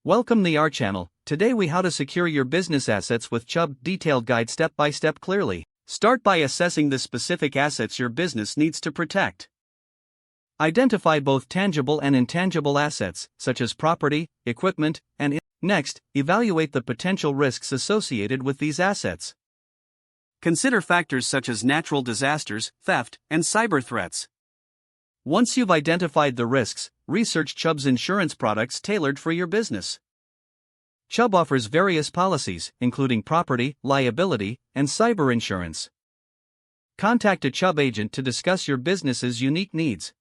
Welcome to our channel. Today we how to secure your business assets with Chubb detailed guide step by step clearly. Start by assessing the specific assets your business needs to protect. Identify both tangible and intangible assets, such as property, equipment, and next, evaluate the potential risks associated with these assets. Consider factors such as natural disasters, theft, and cyber threats. Once you've identified the risks, research Chubb's insurance products tailored for your business. Chubb offers various policies, including property, liability, and cyber insurance. Contact a Chubb agent to discuss your business's unique needs.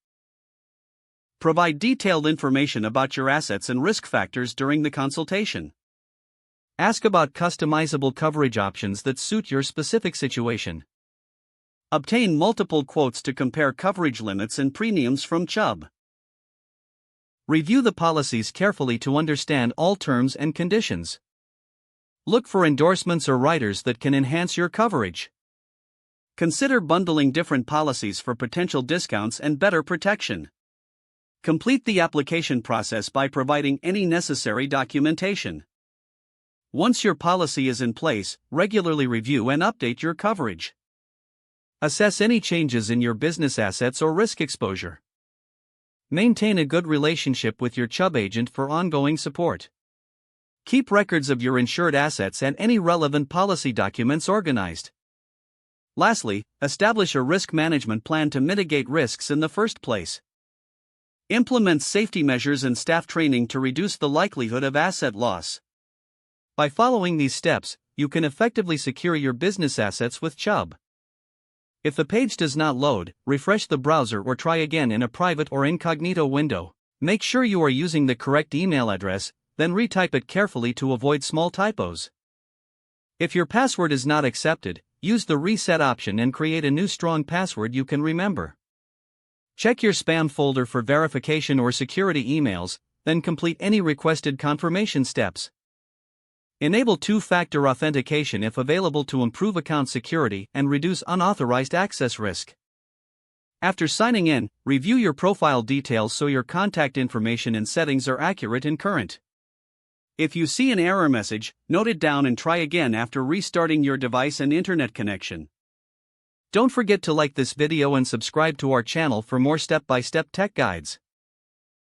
Provide detailed information about your assets and risk factors during the consultation. Ask about customizable coverage options that suit your specific situation. Obtain multiple quotes to compare coverage limits and premiums from Chubb. Review the policies carefully to understand all terms and conditions. Look for endorsements or riders that can enhance your coverage. Consider bundling different policies for potential discounts and better protection. Complete the application process by providing any necessary documentation. Once your policy is in place, regularly review and update your coverage. Assess any changes in your business assets or risk exposure. Maintain a good relationship with your Chubb agent for ongoing support. Keep records of your insured assets and any relevant policy documents organized. Lastly, establish a risk management plan to mitigate risks in the first place. Implement safety measures and staff training to reduce the likelihood of asset loss. By following these steps, you can effectively secure your business assets with Chubb. If the page does not load, refresh the browser or try again in a private or incognito window. Make sure you are using the correct email address, then retype it carefully to avoid small typos. If your password is not accepted, use the reset option and create a new strong password you can remember. Check your spam folder for verification or security emails, then complete any requested confirmation steps. Enable two-factor authentication if available to improve account security and reduce unauthorized access risk. After signing in, review your profile details so your contact information and settings are accurate and current. If you see an error message, note it down and try again after restarting your device and internet connection. Don't forget to like this video and subscribe to our channel for more step-by-step tech guides.